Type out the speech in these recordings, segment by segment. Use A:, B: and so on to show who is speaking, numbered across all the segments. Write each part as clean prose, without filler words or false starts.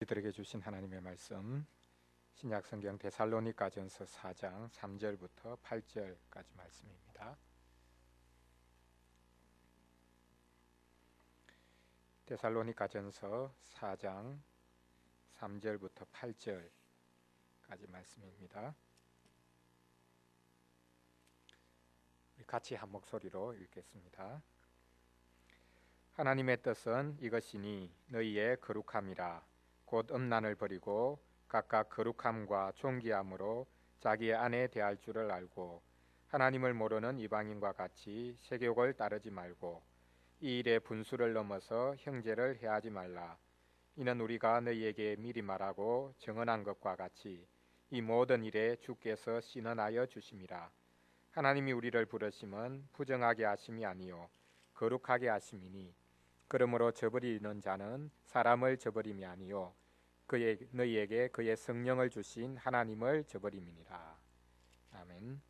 A: 우리들에게 주신 하나님의 말씀, 신약성경 데살로니가전서 4장 3절부터 8절까지 말씀입니다. 데살로니가전서 4장 3절부터 8절까지 말씀입니다. 같이 한 목소리로 읽겠습니다. 하나님의 뜻은 이것이니 너희의 거룩함이라. 곧 음란을 버리고 각각 거룩함과 존귀함으로 자기의 아내 대할 줄을 알고 하나님을 모르는 이방인과 같이 세욕을 따르지 말고 이 일의 분수를 넘어서 형제를 해하지 말라. 이는 우리가 너희에게 미리 말하고 증언한 것과 같이 이 모든 일에 주께서 신원하여 주심이라. 하나님이 우리를 부르심은 부정하게 하심이 아니요 거룩하게 하심이니 그러므로 저버리는 자는 사람을 저버림이 아니요 너희에게 그의 성령을 주신 하나님을 저버림이니라. 아멘.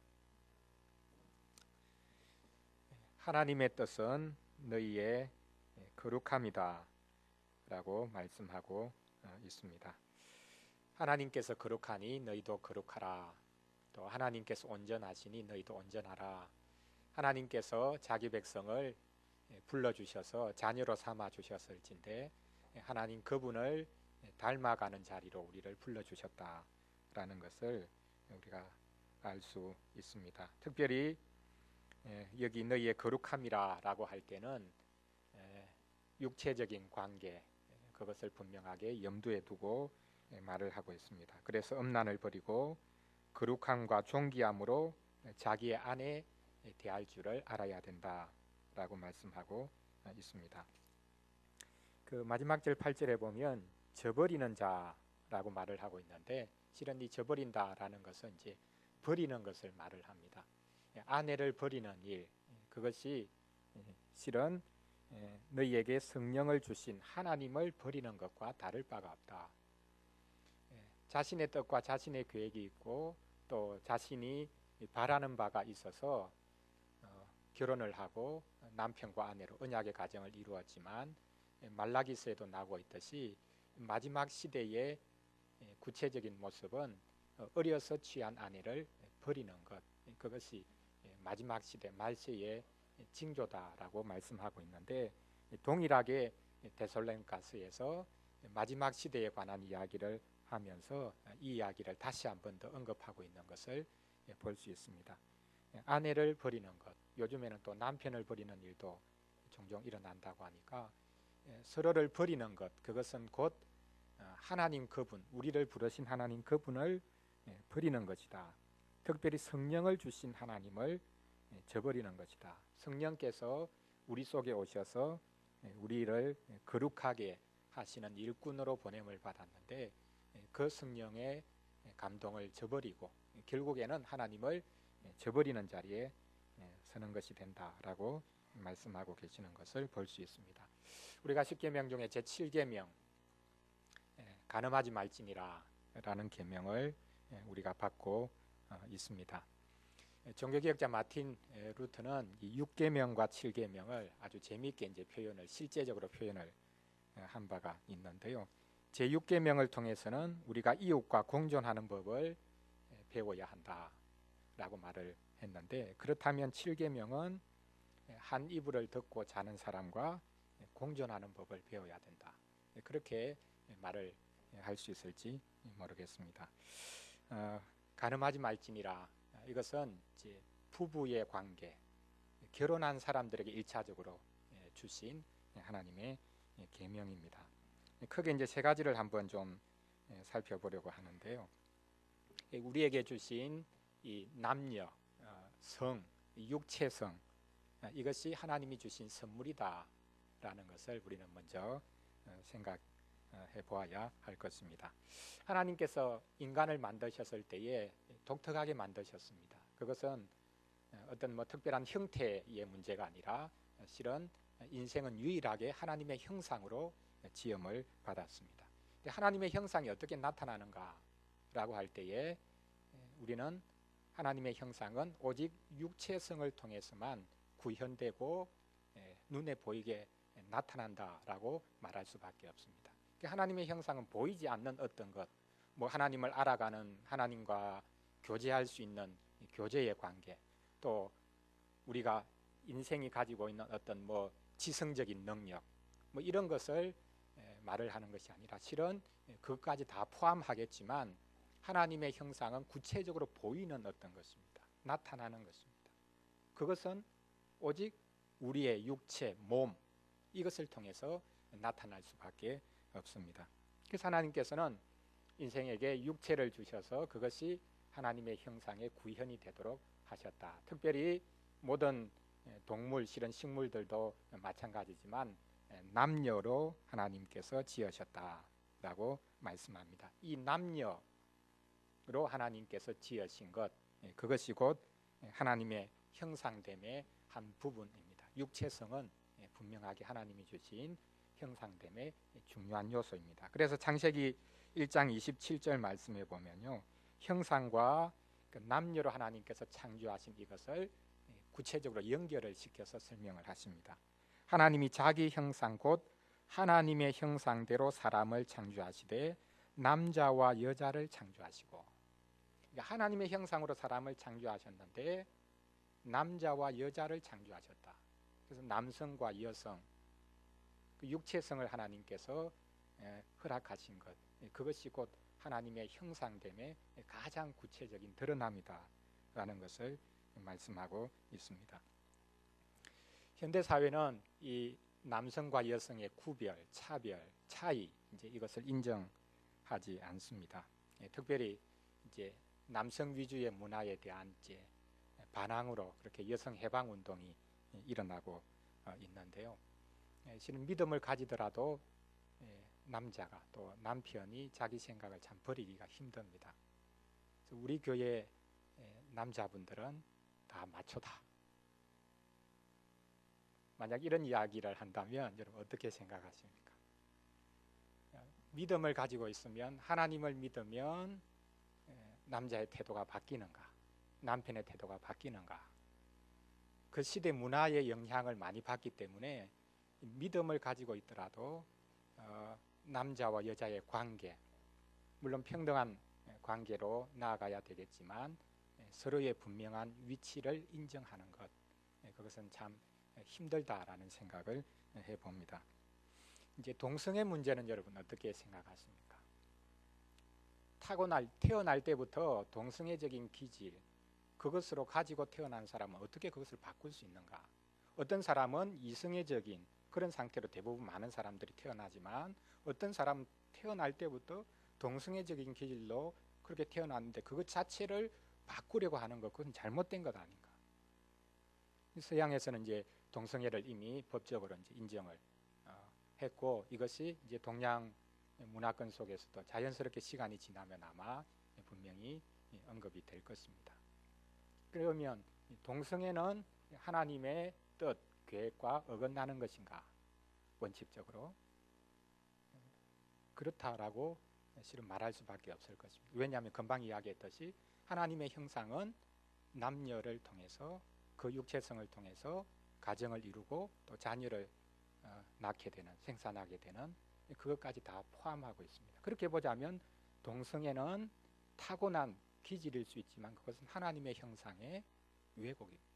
A: 하나님의 뜻은 너희의 거룩함이다 라고 말씀하고 있습니다. 하나님께서 거룩하니 너희도 거룩하라. 또 하나님께서 온전하시니 너희도 온전하라. 하나님께서 자기 백성을 불러주셔서 자녀로 삼아주셨을진데 하나님 그분을 닮아가는 자리로 우리를 불러주셨다라는 것을 우리가 알 수 있습니다. 특별히 여기 너희의 거룩함이라 라고 할 때는 육체적인 관계, 그것을 분명하게 염두에 두고 말을 하고 있습니다. 그래서 음란을 버리고 거룩함과 존귀함으로 자기의 아내 대할 줄을 알아야 된다라고 말씀하고 있습니다. 그 마지막 절 8절에 보면 저버리는 자라고 말을 하고 있는데, 실은 이 저버린다라는 것은 이제 버리는 것을 말을 합니다. 아내를 버리는 일, 그것이 실은 너희에게 성령을 주신 하나님을 버리는 것과 다를 바가 없다. 자신의 뜻과 자신의 계획이 있고 또 자신이 바라는 바가 있어서 결혼을 하고 남편과 아내로 언약의 가정을 이루었지만 말라기서에도 나오고 있듯이 마지막 시대의 구체적인 모습은 어려서 취한 아내를 버리는 것, 그것이 마지막 시대 말세의 징조다라고 말씀하고 있는데, 동일하게 데살로니가서에서 마지막 시대에 관한 이야기를 하면서 이 이야기를 다시 한 번 더 언급하고 있는 것을 볼 수 있습니다. 아내를 버리는 것, 요즘에는 또 남편을 버리는 일도 종종 일어난다고 하니까 서로를 버리는 것, 그것은 곧 하나님 그분, 우리를 부르신 하나님 그분을 버리는 것이다. 특별히 성령을 주신 하나님을 저버리는 것이다. 성령께서 우리 속에 오셔서 우리를 거룩하게 하시는 일꾼으로 보냄을 받았는데 그 성령의 감동을 저버리고 결국에는 하나님을 저버리는 자리에 서는 것이 된다라고 말씀하고 계시는 것을 볼 수 있습니다. 우리가 10계명 중에 제7계명 간음하지 말지니라 라는 계명을 우리가 받고 있습니다. 종교개혁자 마틴 루터는 이 6계명과 7계명을 아주 재미있게 이제 실제적으로 표현을 한 바가 있는데요. 제6계명을 통해서는 우리가 이웃과 공존하는 법을 배워야 한다라고 말을 했는데, 그렇다면 7계명은 한 이불을 덮고 자는 사람과 공존하는 법을 배워야 된다. 그렇게 말을 할 수 있을지 모르겠습니다. 간음하지 말지니라, 이것은 이제 부부의 관계, 결혼한 사람들에게 1차적으로 주신 하나님의 계명입니다. 크게 이제 세 가지를 한번 좀 살펴보려고 하는데요. 우리에게 주신 이 남녀, 성, 육체성, 이것이 하나님이 주신 선물이다라는 것을 우리는 먼저 생각해 보아야 할 것입니다. 하나님께서 인간을 만드셨을 때에 독특하게 만드셨습니다. 그것은 어떤 특별한 형태의 문제가 아니라 실은 인생은 유일하게 하나님의 형상으로 지음을 받았습니다. 하나님의 형상이 어떻게 나타나는가라고 할 때에 우리는 하나님의 형상은 오직 육체성을 통해서만 구현되고 눈에 보이게 나타난다라고 말할 수밖에 없습니다. 하나님의 형상은 보이지 않는 어떤 것, 뭐 하나님을 알아가는, 하나님과 교제할 수 있는 교제의 관계, 또 우리가 인생이 가지고 있는 어떤 뭐 지성적인 능력, 뭐 이런 것을 말을 하는 것이 아니라 실은 그것까지 다 포함하겠지만 하나님의 형상은 구체적으로 보이는 어떤 것입니다. 나타나는 것입니다. 그것은 오직 우리의 육체, 몸, 이것을 통해서 나타날 수밖에 없습니다. 그래서 하나님께서는 인생에게 육체를 주셔서 그것이 하나님의 형상의 구현이 되도록 하셨다. 특별히 모든 동물, 실은 식물들도 마찬가지지만 남녀로 하나님께서 지으셨다라고 말씀합니다. 이 남녀로 하나님께서 지으신 것, 그것이 곧 하나님의 형상됨의 한 부분입니다. 육체성은 분명하게 하나님이 주신 형상됨의 중요한 요소입니다. 그래서 창세기 1장 27절 말씀에 보면요, 형상과 남녀로 하나님께서 창조하신 이것을 구체적으로 연결을 시켜서 설명을 하십니다. 하나님이 자기 형상 곧 하나님의 형상대로 사람을 창조하시되 남자와 여자를 창조하시고, 그러니까 하나님의 형상으로 사람을 창조하셨는데 남자와 여자를 창조하셨다. 그래서 남성과 여성, 그 육체성을 하나님께서 허락하신 것, 그것이 곧 하나님의 형상됨의 가장 구체적인 드러남이다 라는 것을 말씀하고 있습니다. 현대 사회는 이 남성과 여성의 구별, 차별, 차이, 이제 이것을 인정하지 않습니다. 특별히 이제 남성 위주의 문화에 대한 이제 반항으로 그렇게 여성 해방 운동이 일어나고 있는데요. 실은 믿음을 가지더라도 남자가, 또 남편이 자기 생각을 참 버리기가 힘듭니다. 그래서 우리 교회 남자분들은 다 마초다. 만약 이런 이야기를 한다면 여러분 어떻게 생각하십니까? 믿음을 가지고 있으면, 하나님을 믿으면 남자의 태도가 바뀌는가? 남편의 태도가 바뀌는가? 그 시대 문화의 영향을 많이 받기 때문에 믿음을 가지고 있더라도 남자와 여자의 관계, 물론 평등한 관계로 나아가야 되겠지만 서로의 분명한 위치를 인정하는 것, 그것은 참 힘들다라는 생각을 해봅니다. 이제 동성애 문제는 여러분 어떻게 생각하십니까? 태어날 때부터 동성애적인 기질, 그것으로 가지고 태어난 사람은 어떻게 그것을 바꿀 수 있는가? 어떤 사람은 이성애적인 그런 상태로 대부분 많은 사람들이 태어나지만 어떤 사람은 태어날 때부터 동성애적인 기질로 그렇게 태어났는데 그것 자체를 바꾸려고 하는 것, 그건 잘못된 것 아닌가? 서양에서는 이제 동성애를 이미 법적으로 이제 인정을 했고, 이것이 이제 동양 문화권 속에서도 자연스럽게 시간이 지나면 아마 분명히 언급이 될 것입니다. 그러면 동성애는 하나님의 뜻, 계획과 어긋나는 것인가? 원칙적으로 그렇다라고 실은 말할 수밖에 없을 것입니다. 왜냐하면 금방 이야기했듯이 하나님의 형상은 남녀를 통해서, 그 육체성을 통해서 가정을 이루고 또 자녀를 낳게 되는, 생산하게 되는, 그것까지 다 포함하고 있습니다. 그렇게 보자면 동성애는 타고난 기질일 수 있지만 그것은 하나님의 형상의 왜곡입니다.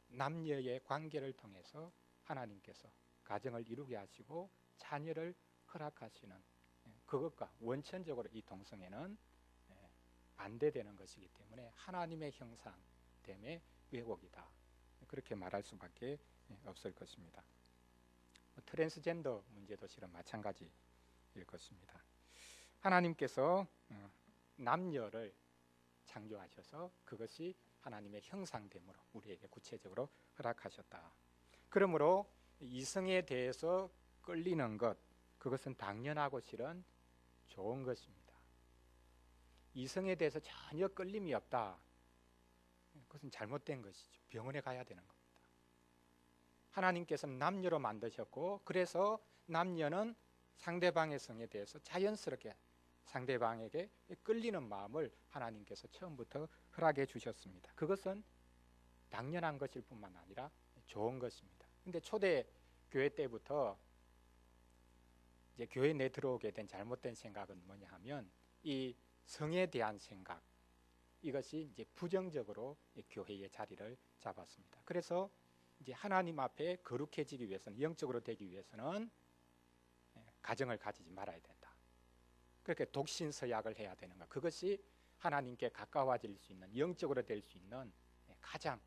A: 남녀의 관계를 통해서 하나님께서 가정을 이루게 하시고 자녀를 허락하시는 그것과 원천적으로 이 동성애는 반대되는 것이기 때문에 하나님의 형상됨의 왜곡이다, 그렇게 말할 수밖에 없을 것입니다. 트랜스젠더 문제도 실은 마찬가지일 것입니다. 하나님께서 남녀를 창조하셔서 그것이 하나님의 형상됨으로 우리에게 구체적으로 허락하셨다. 그러므로 이성에 대해서 끌리는 것, 그것은 당연하고 실은 좋은 것입니다. 이성에 대해서 전혀 끌림이 없다, 그것은 잘못된 것이죠. 병원에 가야 되는 겁니다. 하나님께서는 남녀로 만드셨고, 그래서 남녀는 상대방의 성에 대해서 자연스럽게 상대방에게 끌리는 마음을 하나님께서 처음부터 허락해 주셨습니다. 그것은 당연한 것일 뿐만 아니라 좋은 것입니다. 근데 초대 교회 때부터 이제 교회 내 들어오게 된 잘못된 생각은 뭐냐 하면 이 성에 대한 생각, 이것이 이제 부정적으로 교회의 자리를 잡았습니다. 그래서 이제 하나님 앞에 거룩해지기 위해서는, 영적으로 되기 위해서는 가정을 가지지 말아야 된다. 그렇게 독신서약을 해야 되는 것, 그것이 하나님께 가까워질 수 있는, 영적으로 될 수 있는 가장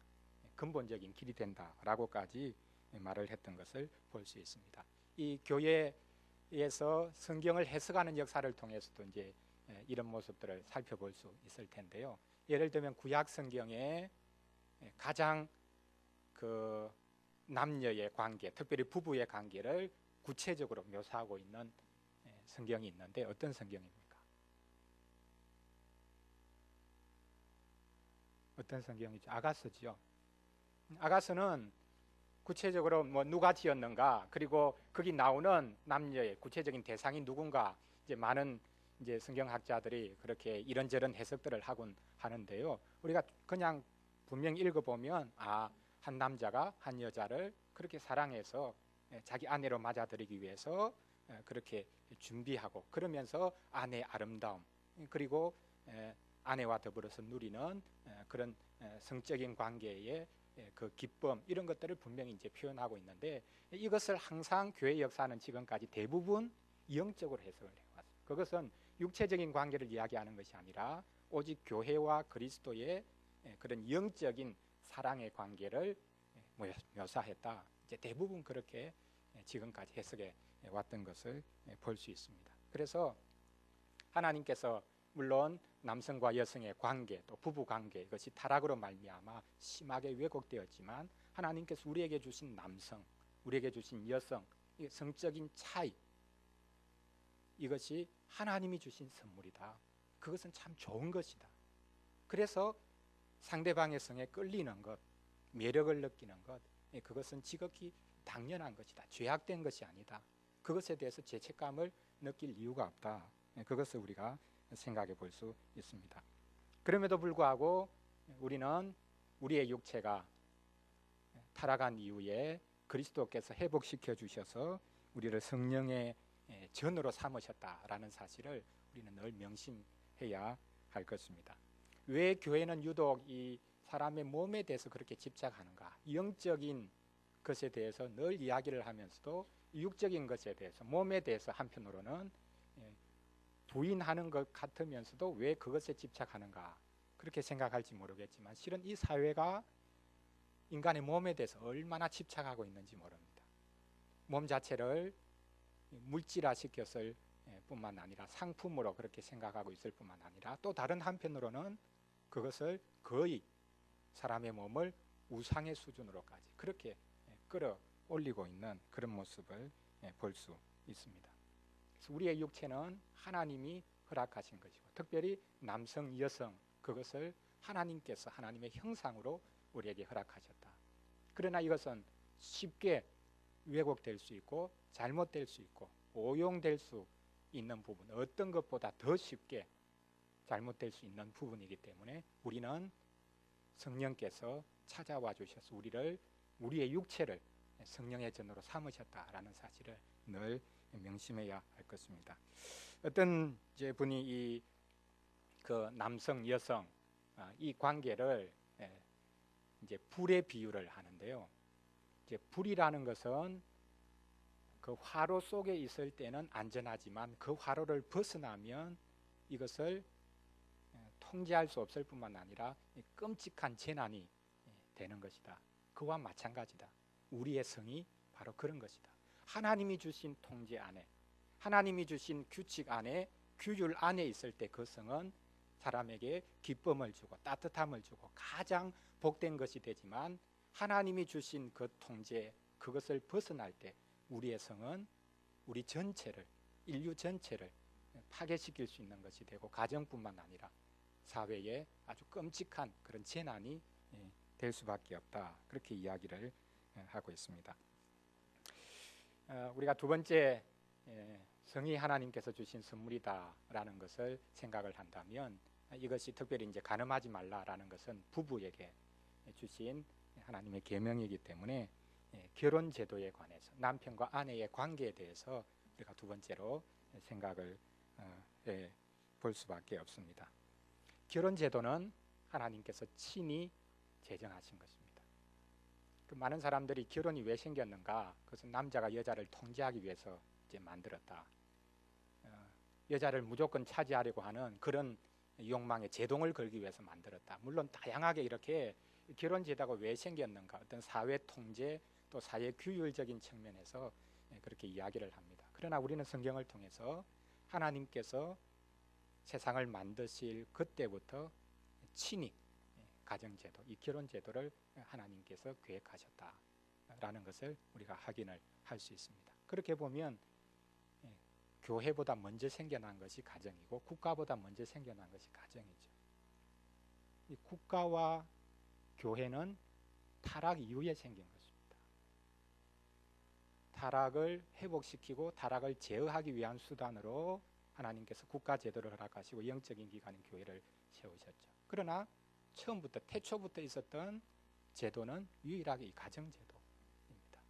A: 근본적인 길이 된다라고까지 말을 했던 것을 볼 수 있습니다. 이 교회에서 성경을 해석하는 역사를 통해서도 이제 이런 모습들을 살펴볼 수 있을 텐데요. 예를 들면 구약 성경에 가장 그 남녀의 관계, 특별히 부부의 관계를 구체적으로 묘사하고 있는 성경이 있는데 어떤 성경입니까? 어떤 성경이죠? 아가서지요. 아가서는 구체적으로 뭐 누가 지었는가, 그리고 거기 나오는 남녀의 구체적인 대상이 누군가, 이제 많은 이제 성경학자들이 그렇게 이런저런 해석들을 하곤 하는데요. 우리가 그냥 분명히 읽어보면 한 남자가 한 여자를 그렇게 사랑해서 자기 아내로 맞아들이기 위해서 그렇게 준비하고, 그러면서 아내의 아름다움, 그리고 아내와 더불어서 누리는 그런 성적인 관계의 그 기쁨, 이런 것들을 분명히 이제 표현하고 있는데, 이것을 항상 교회 역사는 지금까지 대부분 영적으로 해석을 해왔어요. 그것은 육체적인 관계를 이야기하는 것이 아니라 오직 교회와 그리스도의 그런 영적인 사랑의 관계를 묘사했다. 이제 대부분 그렇게 지금까지 해석해 왔던 것을 볼 수 있습니다. 그래서 하나님께서 물론 남성과 여성의 관계, 또 부부 관계, 이것이 타락으로 말미암아 심하게 왜곡되었지만, 하나님께서 우리에게 주신 남성, 우리에게 주신 여성, 이 성적인 차이, 이것이 하나님이 주신 선물이다. 그것은 참 좋은 것이다. 그래서 상대방의 성에 끌리는 것, 매력을 느끼는 것, 그것은 지극히 당연한 것이다. 죄악된 것이 아니다. 그것에 대해서 죄책감을 느낄 이유가 없다. 그것을 우리가 생각해 볼 수 있습니다. 그럼에도 불구하고 우리는 우리의 육체가 타락한 이후에 그리스도께서 회복시켜 주셔서 우리를 성령의 전으로 삼으셨다라는 사실을 우리는 늘 명심해야 할 것입니다. 왜 교회는 유독 이 사람의 몸에 대해서 그렇게 집착하는가? 영적인 것에 대해서 늘 이야기를 하면서도 육적인 것에 대해서, 몸에 대해서 한편으로는 부인하는 것 같으면서도 왜 그것에 집착하는가, 그렇게 생각할지 모르겠지만, 실은 이 사회가 인간의 몸에 대해서 얼마나 집착하고 있는지 모릅니다. 몸 자체를 물질화시켰을 뿐만 아니라 상품으로 그렇게 생각하고 있을 뿐만 아니라, 또 다른 한편으로는 그것을 거의 사람의 몸을 우상의 수준으로까지 그렇게 끌어올리고 있는 그런 모습을 볼 수 있습니다. 그래서 우리의 육체는 하나님이 허락하신 것이고, 특별히 남성, 여성, 그것을 하나님께서 하나님의 형상으로 우리에게 허락하셨다. 그러나 이것은 쉽게 왜곡될 수 있고 잘못될 수 있고 오용될 수 있는 부분, 어떤 것보다 더 쉽게 잘못될 수 있는 부분이기 때문에 우리는 성령께서 찾아와 주셔서 우리의 육체를 성령의 전으로 삼으셨다라는 사실을 늘 명심해야 할 것입니다. 어떤 이제 분이 이 그 남성, 여성 이 관계를 이제 불의 비유를 하는데요. 이제 불이라는 것은 그 화로 속에 있을 때는 안전하지만 그 화로를 벗어나면 이것을 통제할 수 없을 뿐만 아니라 끔찍한 재난이 되는 것이다. 그와 마찬가지다. 우리의 성이 바로 그런 것이다. 하나님이 주신 통제 안에, 하나님이 주신 규칙 안에, 규율 안에 있을 때 그 성은 사람에게 기쁨을 주고 따뜻함을 주고 가장 복된 것이 되지만, 하나님이 주신 그 통제, 그것을 벗어날 때 우리의 성은 우리 전체를, 인류 전체를 파괴시킬 수 있는 것이 되고, 가정뿐만 아니라 사회에 아주 끔찍한 그런 재난이 될 수밖에 없다. 그렇게 이야기를 하고 있습니다. 우리가 두 번째 성이 하나님께서 주신 선물이다라는 것을 생각을 한다면, 이것이 특별히 이제 간음하지 말라라는 것은 부부에게 주신 하나님의 계명이기 때문에 결혼 제도에 관해서, 남편과 아내의 관계에 대해서 우리가 두 번째로 생각을 볼 수밖에 없습니다. 결혼 제도는 하나님께서 친히 제정하신 것입니다. 그 많은 사람들이 결혼이 왜 생겼는가? 그것은 남자가 여자를 통제하기 위해서 이제 만들었다. 여자를 무조건 차지하려고 하는 그런 욕망에 제동을 걸기 위해서 만들었다. 물론 다양하게 이렇게 결혼 제도가 왜 생겼는가? 어떤 사회 통제 또 사회 규율적인 측면에서 그렇게 이야기를 합니다. 그러나 우리는 성경을 통해서 하나님께서 세상을 만드실 그때부터 친히 가정제도, 이 결혼제도를 하나님께서 계획하셨다라는 것을 우리가 확인을 할 수 있습니다. 그렇게 보면 교회보다 먼저 생겨난 것이 가정이고 국가보다 먼저 생겨난 것이 가정이죠. 이 국가와 교회는 타락 이후에 생긴 것입니다. 타락을 회복시키고 타락을 제어하기 위한 수단으로 하나님께서 국가 제도를 허락하시고 영적인 기관인 교회를 세우셨죠. 그러나 처음부터 태초부터 있었던 제도는 유일하게 이 가정제도입니다.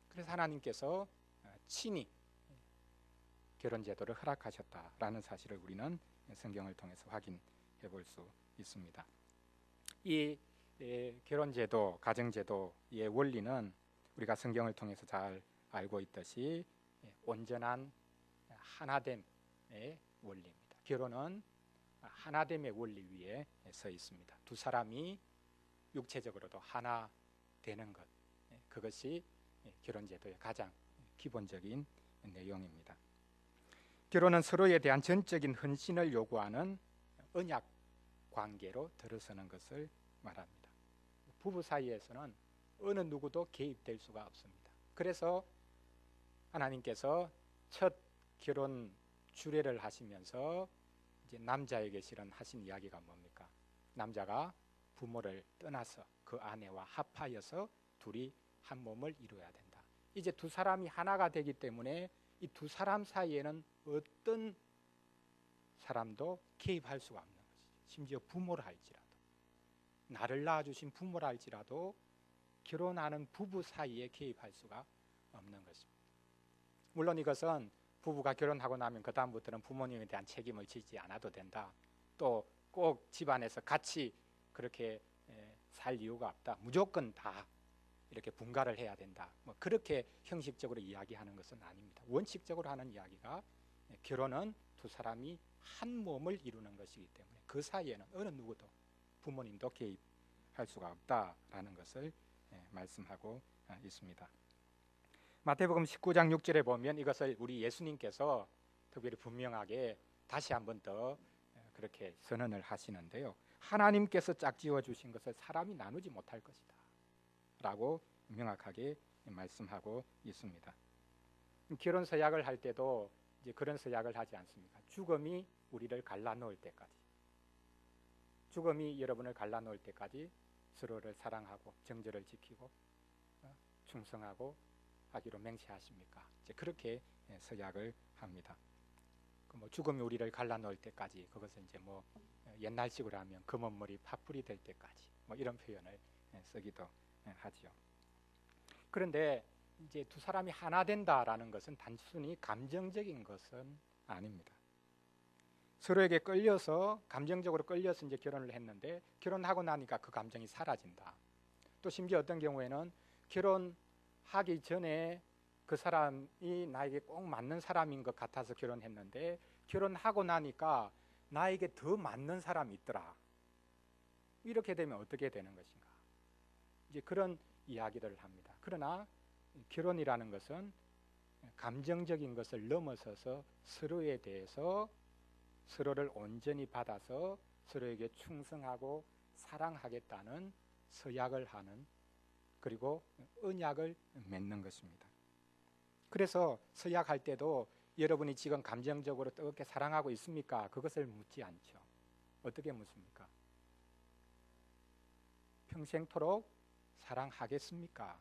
A: 그래서 하나님께서 친히 결혼제도를 허락하셨다라는 사실을 우리는 성경을 통해서 확인해 볼 수 있습니다. 이 결혼제도, 가정제도의 원리는 우리가 성경을 통해서 잘 알고 있듯이 온전한 하나됨의 원리입니다. 결혼은 하나됨의 원리 위에 서 있습니다. 두 사람이 육체적으로도 하나 되는 것, 그것이 결혼제도의 가장 기본적인 내용입니다. 결혼은 서로에 대한 전적인 헌신을 요구하는 언약 관계로 들어서는 것을 말합니다. 부부 사이에서는 어느 누구도 개입될 수가 없습니다. 그래서 하나님께서 첫 결혼 주례를 하시면서 이제 남자에게 실은 하신 이야기가 뭡니까? 남자가 부모를 떠나서 그 아내와 합하여서 둘이 한 몸을 이루어야 된다. 이제 두 사람이 하나가 되기 때문에 이 두 사람 사이에는 어떤 사람도 개입할 수가 없는 것이죠. 심지어 부모를 할지라도, 나를 낳아주신 부모를 할지라도 결혼하는 부부 사이에 개입할 수가 없는 것입니다. 물론 이것은 부부가 결혼하고 나면 그 다음부터는 부모님에 대한 책임을 지지 않아도 된다. 또 꼭 집안에서 같이 그렇게 살 이유가 없다. 무조건 다 이렇게 분가를 해야 된다. 뭐 그렇게 형식적으로 이야기하는 것은 아닙니다. 원칙적으로 하는 이야기가 결혼은 두 사람이 한 몸을 이루는 것이기 때문에 그 사이에는 어느 누구도 부모님도 개입할 수가 없다라는 것을 말씀하고 있습니다. 마태복음 19장 6절에 보면 이것을 우리 예수님께서 특별히 분명하게 다시 한 번 더 그렇게 선언을 하시는데요. 하나님께서 짝지어 주신 것을 사람이 나누지 못할 것이다 라고 명확하게 말씀하고 있습니다. 결혼 서약을 할 때도 이제 그런 서약을 하지 않습니까? 죽음이 우리를 갈라놓을 때까지, 죽음이 여러분을 갈라놓을 때까지 서로를 사랑하고 정절을 지키고 충성하고 하기로 맹세하십니까? 이제 그렇게 서약을 합니다. 뭐 죽음이 우리를 갈라놓을 때까지, 그것은 이제 뭐 옛날식으로 하면 검은 머리 파뿌리 될 때까지 뭐 이런 표현을 쓰기도 하지요. 그런데 이제 두 사람이 하나 된다라는 것은 단순히 감정적인 것은 아닙니다. 서로에게 끌려서, 감정적으로 끌려서 이제 결혼을 했는데 결혼하고 나니까 그 감정이 사라진다. 또 심지어 어떤 경우에는 결혼하기 전에 그 사람이 나에게 꼭 맞는 사람인 것 같아서 결혼했는데 결혼하고 나니까 나에게 더 맞는 사람이 있더라. 이렇게 되면 어떻게 되는 것인가? 이제 그런 이야기들을 합니다. 그러나 결혼이라는 것은 감정적인 것을 넘어서서 서로에 대해서 서로를 온전히 받아서 서로에게 충성하고 사랑하겠다는 서약을 하는, 그리고 언약을 맺는 것입니다. 그래서 서약할 때도 여러분이 지금 감정적으로 뜨겁게 사랑하고 있습니까? 그것을 묻지 않죠. 어떻게 묻습니까? 평생토록 사랑하겠습니까?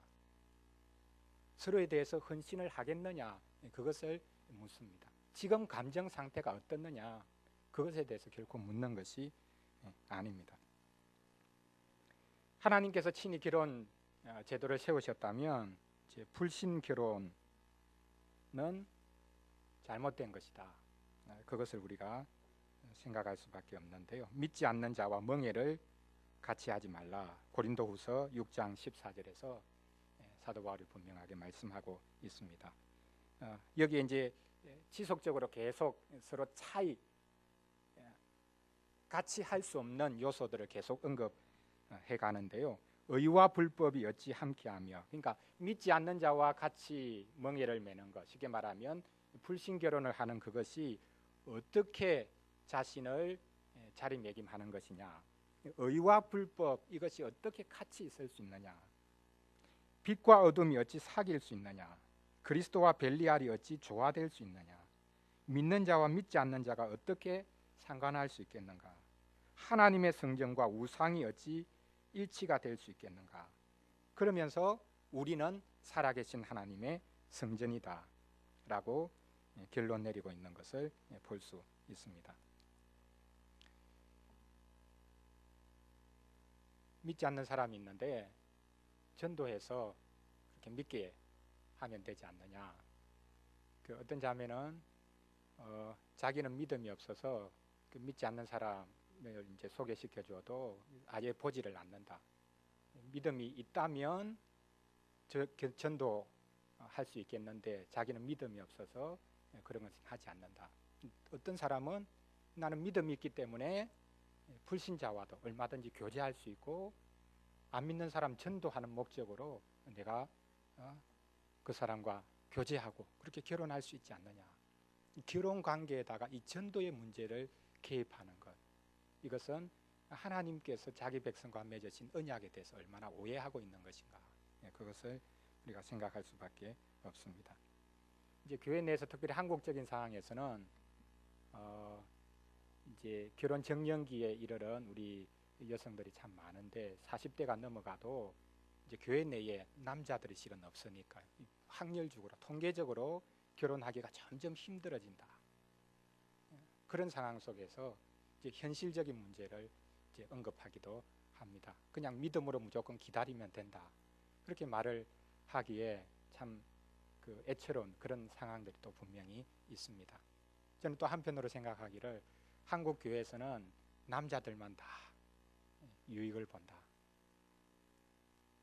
A: 서로에 대해서 헌신을 하겠느냐? 그것을 묻습니다. 지금 감정 상태가 어떻느냐? 그것에 대해서 결코 묻는 것이 아닙니다. 하나님께서 친히 결혼 제도를 세우셨다면 이제 불신 결혼은 잘못된 것이다. 그것을 우리가 생각할 수밖에 없는데요. 믿지 않는 자와 멍해를 같이 하지 말라. 고린도후서 6장 14절에서 사도 바울이 분명하게 말씀하고 있습니다. 여기에 이제 지속적으로 계속 서로 차이, 같이 할 수 없는 요소들을 계속 언급해 가는데요. 의와 불법이 어찌 함께하며, 그러니까 믿지 않는 자와 같이 멍에를 매는 것, 쉽게 말하면 불신 결혼을 하는 그것이 어떻게 자신을 자리매김하는 것이냐, 의와 불법 이것이 어떻게 같이 있을 수 있느냐, 빛과 어둠이 어찌 사귈 수 있느냐, 그리스도와 벨리알이 어찌 조화될 수 있느냐, 믿는 자와 믿지 않는 자가 어떻게 상관할 수 있겠는가, 하나님의 성전과 우상이 어찌 일치가 될 수 있겠는가. 그러면서 우리는 살아계신 하나님의 성전이다 라고 결론 내리고 있는 것을 볼 수 있습니다. 믿지 않는 사람이 있는데 전도해서 그렇게 믿게 하면 되지 않느냐. 어떤 자매는 자기는 믿음이 없어서 그 믿지 않는 사람을 이제 소개시켜 줘도 아예 보지를 않는다. 믿음이 있다면 전도 할 수 있겠는데 자기는 믿음이 없어서 그런 것을 하지 않는다. 어떤 사람은 나는 믿음이 있기 때문에 불신자와도 얼마든지 교제할 수 있고 안 믿는 사람 전도하는 목적으로 내가 그 사람과 교제하고 그렇게 결혼할 수 있지 않느냐. 결혼 관계에다가 이 전도의 문제를 개입하는 것, 이것은 하나님께서 자기 백성과 맺으신 언약에 대해서 얼마나 오해하고 있는 것인가, 그것을 우리가 생각할 수밖에 없습니다. 이제 교회 내에서 특별히 한국적인 상황에서는 이제 결혼 정년기에 이르는 우리 여성들이 참 많은데 40대가 넘어가도 이제 교회 내에 남자들이 실은 없으니까 확률적으로 통계적으로 결혼하기가 점점 힘들어진다. 그런 상황 속에서 이제 현실적인 문제를 이제 언급하기도 합니다. 그냥 믿음으로 무조건 기다리면 된다. 그렇게 말을 하기에 참 그 애처로운 그런 상황들이 또 분명히 있습니다. 저는 또 한편으로 생각하기를 한국 교회에서는 남자들만 다 유익을 본다.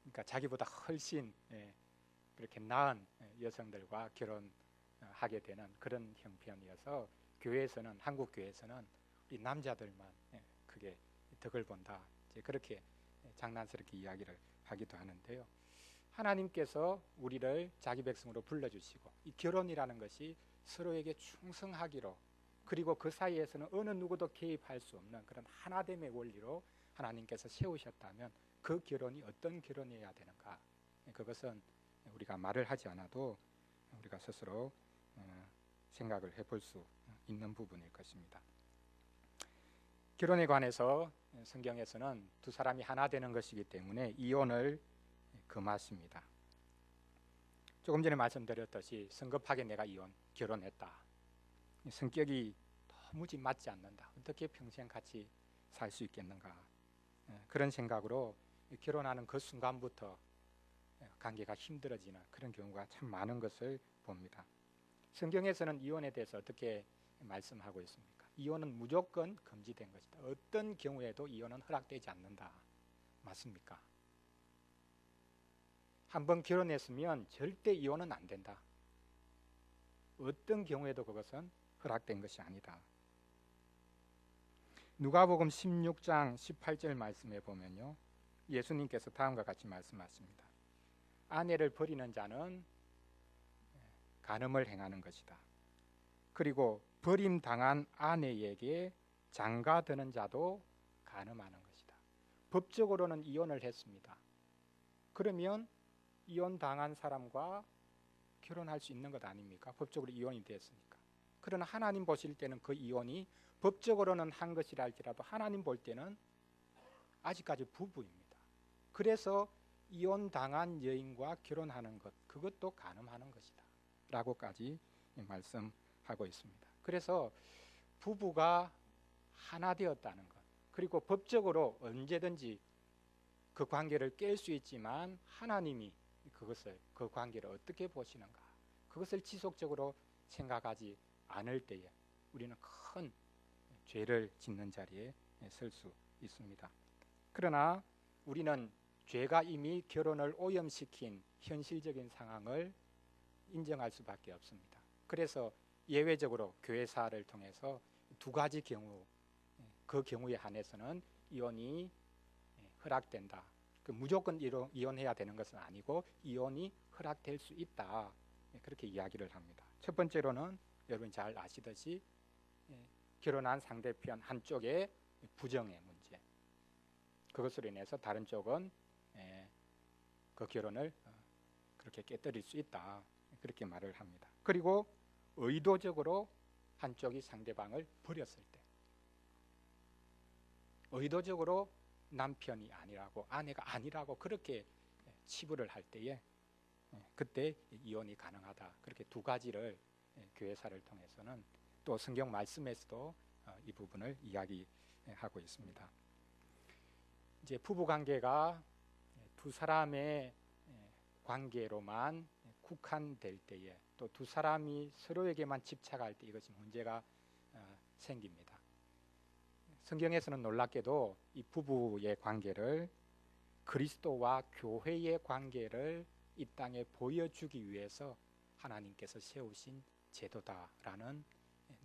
A: 그러니까 자기보다 훨씬 그렇게 나은 여성들과 결혼하게 되는 그런 형편이어서 교회에서는, 한국 교회에서는 우리 남자들만 크게 덕을 본다. 이제 그렇게 장난스럽게 이야기를 하기도 하는데요. 하나님께서 우리를 자기 백성으로 불러주시고 이 결혼이라는 것이 서로에게 충성하기로, 그리고 그 사이에서는 어느 누구도 개입할 수 없는 그런 하나됨의 원리로 하나님께서 세우셨다면 그 결혼이 어떤 결혼이어야 되는가, 그것은 우리가 말을 하지 않아도 우리가 스스로 생각을 해볼 수 있는 부분일 것입니다. 결혼에 관해서 성경에서는 두 사람이 하나 되는 것이기 때문에 이혼을 금하십니다. 조금 전에 말씀드렸듯이 성급하게 내가 결혼했다. 성격이 도무지 맞지 않는다. 어떻게 평생 같이 살 수 있겠는가. 그런 생각으로 결혼하는 그 순간부터 관계가 힘들어지는 그런 경우가 참 많은 것을 봅니다. 성경에서는 이혼에 대해서 어떻게 말씀하고 있습니까? 이혼은 무조건 금지된 것이다. 어떤 경우에도 이혼은 허락되지 않는다. 맞습니까? 한번 결혼했으면 절대 이혼은 안 된다. 어떤 경우에도 그것은 허락된 것이 아니다. 누가복음 16장 18절 말씀에 보면요, 예수님께서 다음과 같이 말씀하십니다. 아내를 버리는 자는 간음을 행하는 것이다. 그리고 버림당한 아내에게 장가드는 자도 간음하는 것이다. 법적으로는 이혼을 했습니다. 그러면 이혼당한 사람과 결혼할 수 있는 것 아닙니까? 법적으로 이혼이 됐으니까. 그러나 하나님 보실 때는 그 이혼이 법적으로는 한 것이라 할지라도 하나님 볼 때는 아직까지 부부입니다. 그래서 이혼당한 여인과 결혼하는 것, 그것도 간음하는 것이다 라고까지 말씀하고 있습니다. 그래서 부부가 하나 되었다는 것, 그리고 법적으로 언제든지 그 관계를 깰 수 있지만 하나님이 그 관계를 어떻게 보시는가, 그것을 지속적으로 생각하지 않을 때에 우리는 큰 죄를 짓는 자리에 설 수 있습니다. 그러나 우리는 죄가 이미 결혼을 오염시킨 현실적인 상황을 인정할 수밖에 없습니다. 그래서 예외적으로 교회사를 통해서 두 가지 경우, 그 경우에 한해서는 이혼이 허락된다. 무조건 이혼해야 되는 것은 아니고 이혼이 허락될 수 있다. 그렇게 이야기를 합니다. 첫 번째로는 여러분 잘 아시듯이 결혼한 상대편 한쪽의 부정의 문제, 그것으로 인해서 다른 쪽은 그 결혼을 그렇게 깨뜨릴 수 있다. 그렇게 말을 합니다. 그리고 의도적으로 한쪽이 상대방을 버렸을 때, 의도적으로 남편이 아니라고 아내가 아니라고 그렇게 치부를 할 때에 그때 이혼이 가능하다. 그렇게 두 가지를 교회사를 통해서는 또 성경 말씀에서도 이 부분을 이야기하고 있습니다. 이제 부부 관계가 두 사람의 관계로만 국한될 때에 또 두 사람이 서로에게만 집착할 때 이것이 문제가 생깁니다. 성경에서는 놀랍게도 이 부부의 관계를 그리스도와 교회의 관계를 이 땅에 보여주기 위해서 하나님께서 세우신 제도다라는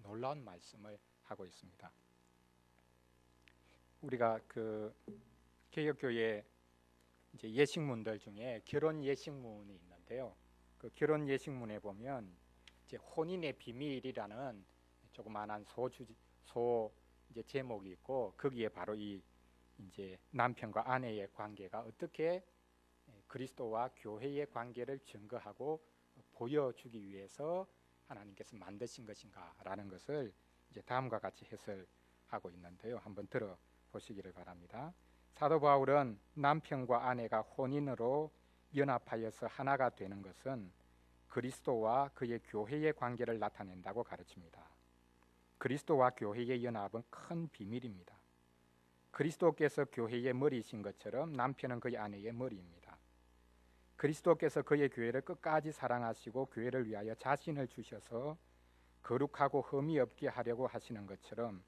A: 놀라운 말씀을 하고 있습니다. 우리가 그 개혁교회 이제 예식문들 중에 결혼 예식문이 있는데요. 그 결혼 예식문에 보면 이제 혼인의 비밀이라는 조그마한 소 이제 제목이 있고 거기에 바로 이 이제 남편과 아내의 관계가 어떻게 그리스도와 교회의 관계를 증거하고 보여주기 위해서 하나님께서 만드신 것인가라는 것을 이제 다음과 같이 해설하고 있는데요. 한번 들어보시기를 바랍니다. 사도 바울은 남편과 아내가 혼인으로 연합하여서 하나가 되는 것은 그리스도와 그의 교회의 관계를 나타낸다고 가르칩니다. 그리스도와 교회의 연합은 큰 비밀입니다. 그리스도께서 교회의 머리이신 것처럼 남편은 그의 아내의 머리입니다. 그리스도께서 그의 교회를 끝까지 사랑하시고 교회를 위하여 자신을 주셔서 거룩하고 흠이 없게 하려고 하시는 것처럼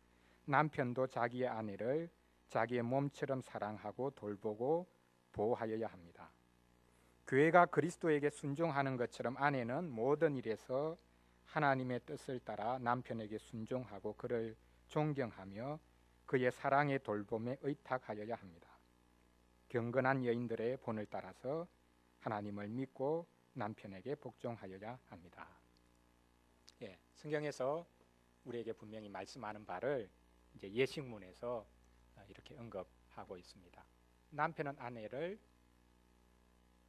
A: 남편도 자기의 아내를 자기의 몸처럼 사랑하고 돌보고 보호하여야 합니다. 교회가 그리스도에게 순종하는 것처럼 아내는 모든 일에서 하나님의 뜻을 따라 남편에게 순종하고 그를 존경하며 그의 사랑의 돌봄에 의탁하여야 합니다. 경건한 여인들의 본을 따라서 하나님을 믿고 남편에게 복종하여야 합니다. 성경에서 우리에게 분명히 말씀하는 바를 이제 예식문에서 이렇게 언급하고 있습니다. 남편은 아내를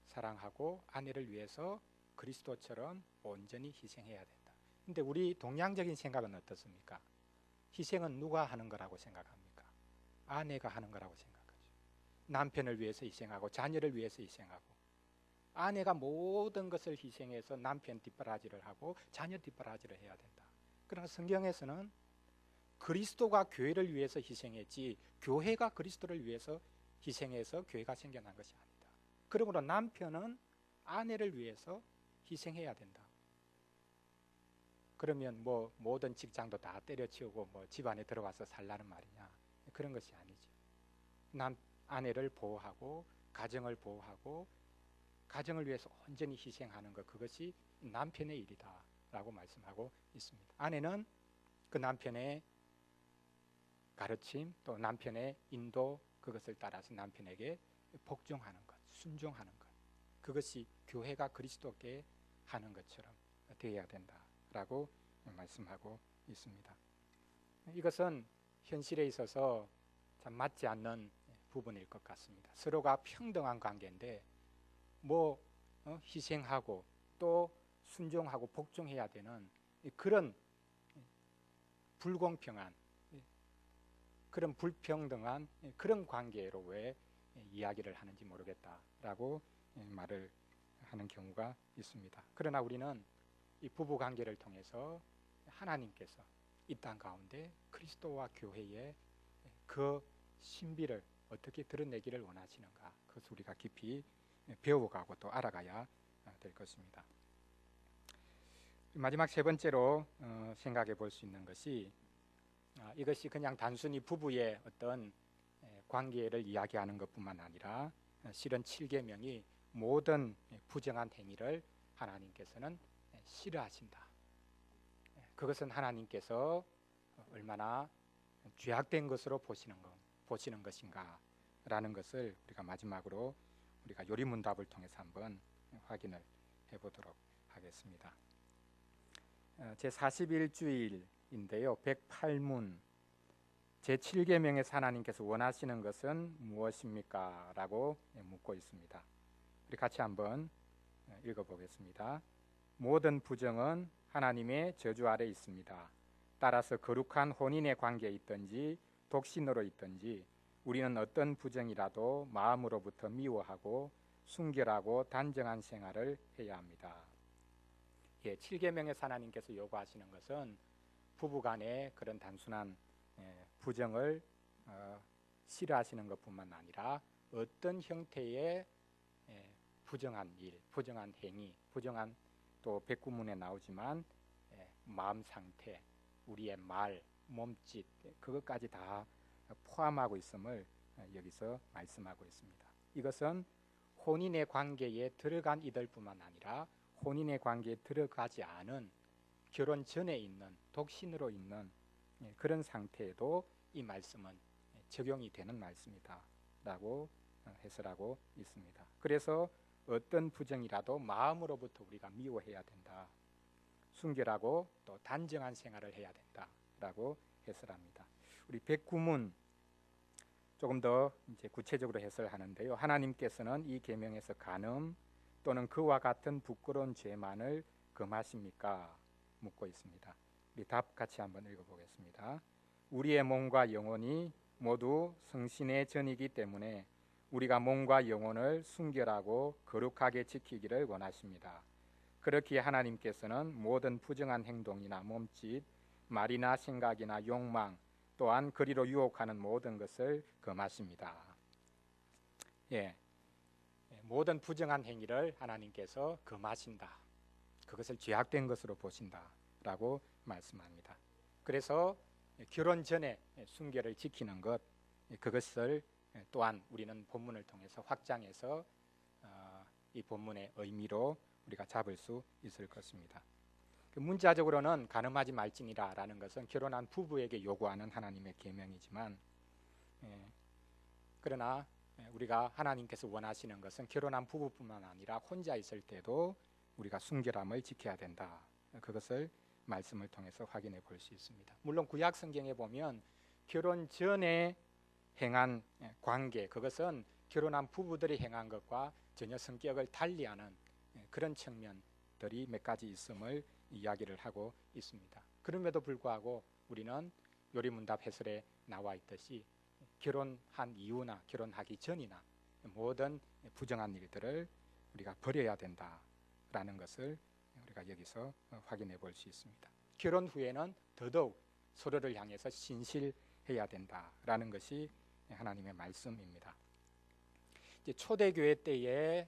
A: 사랑하고 아내를 위해서 그리스도처럼 온전히 희생해야 된다. 근데 우리 동양적인 생각은 어떻습니까? 희생은 누가 하는 거라고 생각합니까? 아내가 하는 거라고 생각하죠. 남편을 위해서 희생하고 자녀를 위해서 희생하고 아내가 모든 것을 희생해서 남편 뒷바라지를 하고 자녀 뒷바라지를 해야 된다. 그러나 성경에서는 그리스도가 교회를 위해서 희생했지 교회가 그리스도를 위해서 희생해서 교회가 생겨난 것이 아니다. 그러므로 남편은 아내를 위해서 희생해야 된다. 그러면 뭐 모든 직장도 다 때려치우고 뭐 집안에 들어와서 살라는 말이냐? 그런 것이 아니죠. 아내를 보호하고 가정을 보호하고 가정을 위해서 온전히 희생하는 것, 그것이 남편의 일이다라고 말씀하고 있습니다. 아내는 그 남편의 가르침 또 남편의 인도 그것을 따라서 남편에게 복종하는 것, 순종하는 것, 그것이 교회가 그리스도께 하는 것처럼 되어야 된다라고 말씀하고 있습니다. 이것은 현실에 있어서 참 맞지 않는 부분일 것 같습니다. 서로가 평등한 관계인데 희생하고 또 순종하고 복종해야 되는 그런 불공평한 그런 불평등한 그런 관계로 왜 이야기를 하는지 모르겠다라고 말을 하는 경우가 있습니다. 그러나 우리는 이 부부 관계를 통해서 하나님께서 이 땅 가운데 그리스도와 교회의 그 신비를 어떻게 드러내기를 원하시는가, 그것을 우리가 깊이 배워가고 또 알아가야 될 것입니다. 마지막 세 번째로 생각해 볼 수 있는 것이 이것이 그냥 단순히 부부의 어떤 관계를 이야기하는 것뿐만 아니라 실은 7계명이 모든 부정한 행위를 하나님께서는 싫어하신다. 그것은 하나님께서 얼마나 죄악된 것으로 보시는 것인가라는 것을 우리가 마지막으로 우리가 요리문답을 통해서 한번 확인을 해보도록 하겠습니다. 제 41주일인데요. 108문 제7계명에서 하나님께서 원하시는 것은 무엇입니까? 라고 묻고 있습니다. 우리 같이 한번 읽어보겠습니다. 모든 부정은 하나님의 저주 아래 있습니다. 따라서 거룩한 혼인의 관계에 있든지 독신으로 있든지 우리는 어떤 부정이라도 마음으로부터 미워하고 순결하고 단정한 생활을 해야 합니다. 7계명에서 하나님께서 요구하시는 것은 부부간의 그런 단순한 부정을 싫어하시는 것뿐만 아니라 어떤 형태의 부정한 일, 부정한 행위, 부정한 또 백구문에 나오지만 마음 상태, 우리의 말, 몸짓 그것까지 다 포함하고 있음을 여기서 말씀하고 있습니다. 이것은 혼인의 관계에 들어간 이들뿐만 아니라 혼인의 관계에 들어가지 않은 결혼 전에 있는 독신으로 있는 그런 상태에도 이 말씀은 적용이 되는 말씀이다 라고 해설하고 있습니다. 그래서 어떤 부정이라도 마음으로부터 우리가 미워해야 된다. 순결하고 또 단정한 생활을 해야 된다 라고 해설합니다. 우리 백구문 조금 더 이제 구체적으로 해설하는데요. 하나님께서는 이 계명에서 간음 또는 그와 같은 부끄러운 죄만을 금하십니까? 묻고 있습니다. 우리 답 같이 한번 읽어보겠습니다. 우리의 몸과 영혼이 모두 성신의 전이기 때문에 우리가 몸과 영혼을 순결하고 거룩하게 지키기를 원하십니다. 그렇기에 하나님께서는 모든 부정한 행동이나 몸짓, 말이나 생각이나 욕망 또한 그리로 유혹하는 모든 것을 금하십니다. 모든 부정한 행위를 하나님께서 금하신다. 그것을 죄악된 것으로 보신다라고 말씀합니다. 그래서 결혼 전에 순결을 지키는 것, 그것을 또한 우리는 본문을 통해서 확장해서 이 본문의 의미로 우리가 잡을 수 있을 것입니다. 문자적으로는 간음하지 말지니라라는 것은 결혼한 부부에게 요구하는 하나님의 계명이지만 그러나 우리가 하나님께서 원하시는 것은 결혼한 부부뿐만 아니라 혼자 있을 때도 우리가 순결함을 지켜야 된다. 그것을 말씀을 통해서 확인해 볼 수 있습니다. 물론 구약 성경에 보면 결혼 전에 행한 관계, 그것은 결혼한 부부들이 행한 것과 전혀 성격을 달리하는 그런 측면들이 몇 가지 있음을 이야기를 하고 있습니다. 그럼에도 불구하고 우리는 요리문답 해설에 나와 있듯이 결혼한 이후나 결혼하기 전이나 모든 부정한 일들을 우리가 버려야 된다라는 것을 우리가 여기서 확인해 볼 수 있습니다. 결혼 후에는 더더욱 서로를 향해서 신실해야 된다라는 것이 하나님의 말씀입니다. 이제 초대교회 때에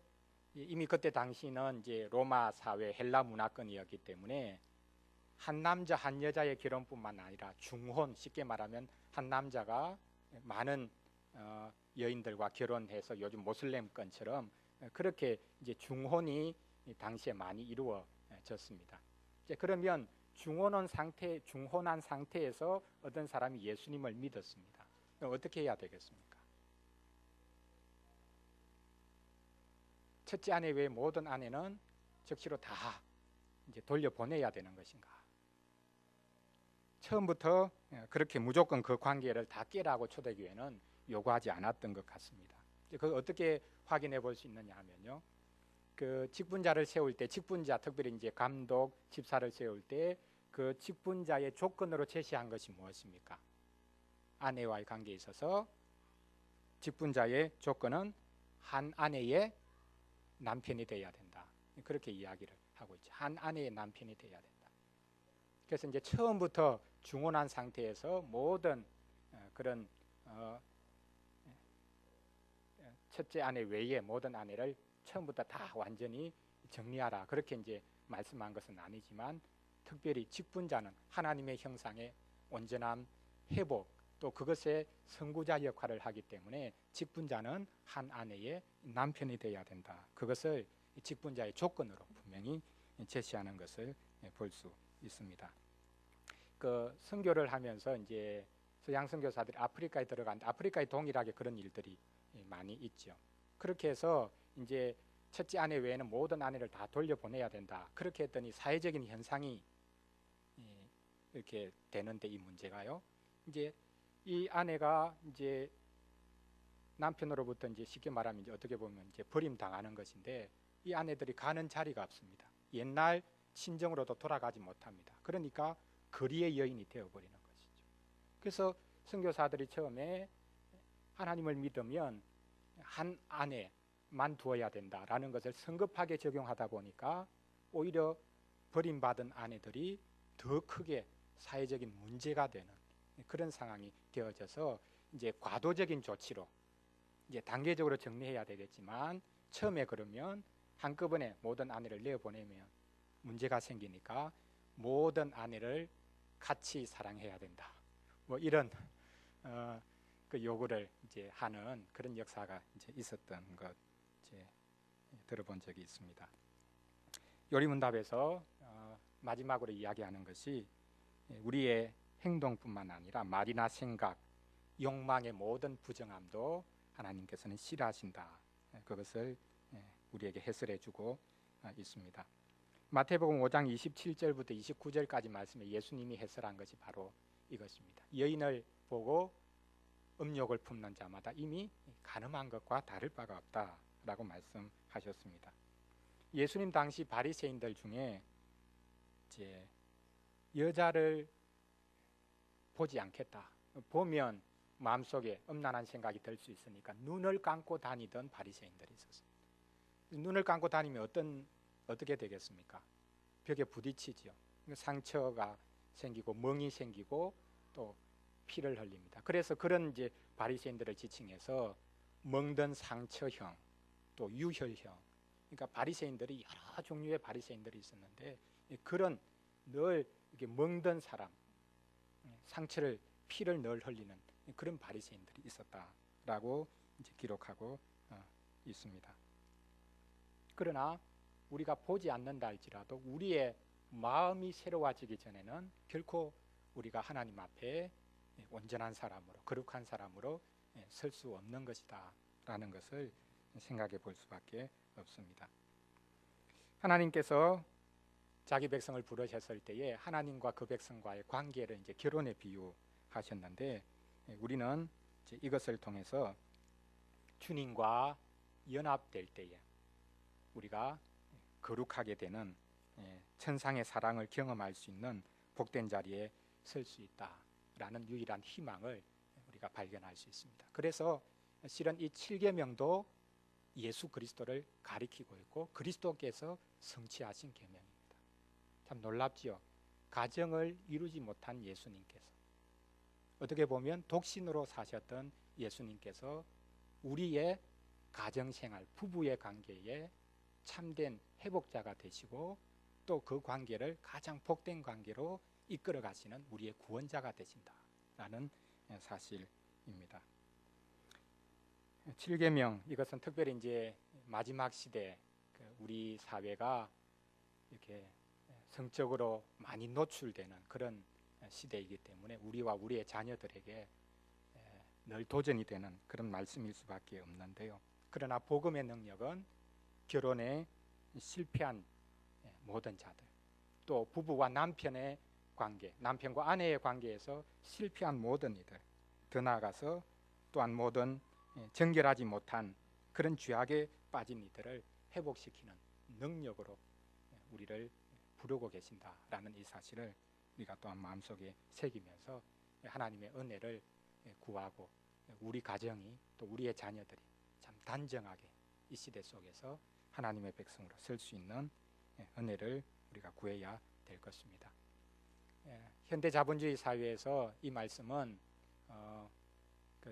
A: 이미 그때 당시는 이제 로마 사회 헬라 문화권이었기 때문에 한 남자 한 여자의 결혼뿐만 아니라 중혼, 쉽게 말하면 한 남자가 많은 여인들과 결혼해서 요즘 모슬렘권처럼 그렇게 이제 중혼이 당시에 많이 이루어졌습니다. 이제 그러면 중혼한 상태에서 어떤 사람이 예수님을 믿었습니다. 그럼 어떻게 해야 되겠습니까? 첫째 아내 외에 모든 아내는 즉시로 다 이제 돌려보내야 되는 것인가? 처음부터 그렇게 무조건 그 관계를 다 깨라고 초대교회는 요구하지 않았던 것 같습니다. 그걸 어떻게 확인해 볼 수 있느냐 하면요. 그 직분자를 세울 때 직분자, 특별히 이제 감독, 집사를 세울 때 그 직분자의 조건으로 제시한 것이 무엇입니까? 아내와의 관계에 있어서 직분자의 조건은 한 아내의 남편이 되어야 된다. 그렇게 이야기를 하고 있죠. 한 아내의 남편이 되어야 된다. 그래서 이제 처음부터 중혼한 상태에서 모든 그런 첫째 아내 외에 모든 아내를 처음부터 다 완전히 정리하라. 그렇게 이제 말씀한 것은 아니지만 특별히 직분자는 하나님의 형상의 온전함, 회복, 또 그것의 선구자 역할을 하기 때문에 직분자는 한 아내의 남편이 되어야 된다. 그것을 직분자의 조건으로 분명히 제시하는 것을 볼 수 있습니다. 그 선교를 하면서 이제 서양 선교사들이 아프리카에 들어갔는데 아프리카에 동일하게 그런 일들이 많이 있죠. 그렇게 해서 이제 첫째 아내 외에는 모든 아내를 다 돌려보내야 된다. 그렇게 했더니 사회적인 현상이 이렇게 되는데 이 문제가요. 이제 이 아내가 이제 남편으로부터 이제 쉽게 말하면 이제 어떻게 보면 이제 버림당하는 것인데 이 아내들이 가는 자리가 없습니다. 옛날 친정으로도 돌아가지 못합니다. 그러니까 거리의 여인이 되어버리는 것이죠. 그래서 선교사들이 처음에 하나님을 믿으면 한 아내만 두어야 된다라는 것을 성급하게 적용하다 보니까 오히려 버림받은 아내들이 더 크게 사회적인 문제가 되는 그런 상황이 되어져서 이제 과도적인 조치로 이제 단계적으로 정리해야 되겠지만 처음에 그러면 한꺼번에 모든 아내를 내어보내면 문제가 생기니까 모든 아내를 같이 사랑해야 된다. 뭐 이런 그 요구를 이제 하는 그런 역사가 이제 있었던 것 이제 들어본 적이 있습니다. 요리문답에서 마지막으로 이야기하는 것이 우리의 행동뿐만 아니라 말이나 생각, 욕망의 모든 부정함도 하나님께서는 싫어하신다. 그것을 우리에게 해설해주고 있습니다. 마태복음 5장 27절부터 29절까지 말씀에 예수님이 해설한 것이 바로 이것입니다. 여인을 보고 음욕을 품는 자마다 이미 간음한 것과 다를 바가 없다라고 말씀하셨습니다. 예수님 당시 바리새인들 중에 이제 여자를 보지 않겠다. 보면 마음속에 음란한 생각이 들 수 있으니까 눈을 감고 다니던 바리새인들이 있었습니다. 눈을 감고 다니면 어떻게 되겠습니까? 벽에 부딪히죠. 상처가 생기고 멍이 생기고 또 피를 흘립니다. 그래서 그런 이제 바리새인들을 지칭해서 멍든 상처형, 또 유혈형. 그러니까 바리새인들이 여러 종류의 바리새인들이 있었는데 그런 늘 이렇게 멍든 사람, 상처를 피를 늘 흘리는 그런 바리새인들이 있었다라고 이제 기록하고 있습니다. 그러나 우리가 보지 않는다 할지라도 우리의 마음이 새로워지기 전에는 결코 우리가 하나님 앞에 온전한 사람으로 거룩한 사람으로 설 수 없는 것이다 라는 것을 생각해 볼 수밖에 없습니다. 하나님께서 자기 백성을 부르셨을 때에 하나님과 그 백성과의 관계를 이제 결혼에 비유하셨는데 우리는 이제 이것을 통해서 주님과 연합될 때에 우리가 거룩하게 되는 천상의 사랑을 경험할 수 있는 복된 자리에 설 수 있다라는 유일한 희망을 우리가 발견할 수 있습니다. 그래서 실은 이 7계명도 예수 그리스도를 가리키고 있고 그리스도께서 성취하신 계명입니다. 참 놀랍지요. 가정을 이루지 못한 예수님께서 어떻게 보면 독신으로 사셨던 예수님께서 우리의 가정생활, 부부의 관계에 참된 회복자가 되시고 또 그 관계를 가장 복된 관계로 이끌어 가시는 우리의 구원자가 되신다라는 사실입니다. 7계명 이것은 특별히 이제 마지막 시대 우리 사회가 이렇게 성적으로 많이 노출되는 그런 시대이기 때문에 우리와 우리의 자녀들에게 늘 도전이 되는 그런 말씀일 수밖에 없는데요. 그러나 복음의 능력은 결혼에 실패한 모든 자들, 또 부부와 남편의 관계, 남편과 아내의 관계에서 실패한 모든 이들, 더 나아가서 또한 모든 정결하지 못한 그런 죄악에 빠진 이들을 회복시키는 능력으로 우리를 부르고 계신다라는 이 사실을 우리가 또한 마음속에 새기면서 하나님의 은혜를 구하고 우리 가정이 또 우리의 자녀들이 참 단정하게 이 시대 속에서 하나님의 백성으로 설 수 있는 은혜를 우리가 구해야 될 것입니다. 현대 자본주의 사회에서 이 말씀은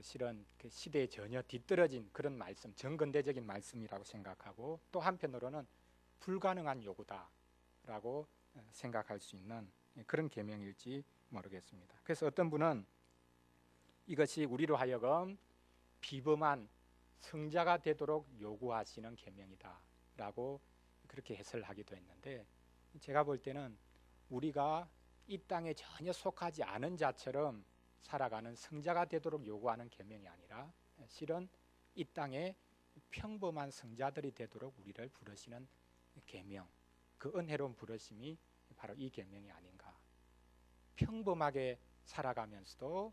A: 실은 그 시대에 전혀 뒤떨어진 그런 말씀, 정근대적인 말씀이라고 생각하고 또 한편으로는 불가능한 요구다라고 생각할 수 있는 그런 계명일지 모르겠습니다. 그래서 어떤 분은 이것이 우리로 하여금 비범한 성자가 되도록 요구하시는 계명이다라고 그렇게 해석을 하기도 했는데, 제가 볼 때는 우리가 이 땅에 전혀 속하지 않은 자처럼 살아가는 성자가 되도록 요구하는 계명이 아니라 실은 이 땅에 평범한 성자들이 되도록 우리를 부르시는 계명, 그 은혜로운 부르심이 바로 이 계명이 아닌가. 평범하게 살아가면서도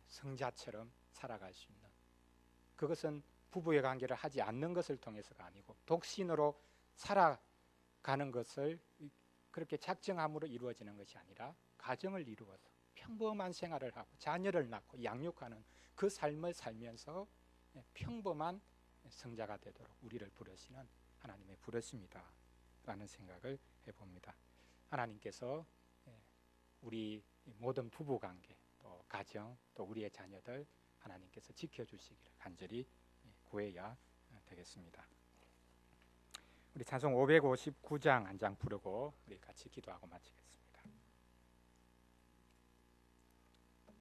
A: 성자처럼 살아갈 수 있는, 그것은 부부의 관계를 하지 않는 것을 통해서가 아니고 독신으로 살아가는 것을 그렇게 작정함으로 이루어지는 것이 아니라 가정을 이루어서 평범한 생활을 하고 자녀를 낳고 양육하는 그 삶을 살면서 평범한 성자가 되도록 우리를 부르시는 하나님의 부르심이다 라는 생각을 해봅니다. 하나님께서 우리 모든 부부관계, 또 가정, 또 우리의 자녀들 하나님께서 지켜주시기를 간절히 구해야 되겠습니다. 우리 찬송 559장 한 장 부르고 우리 같이 기도하고 마치겠습니다.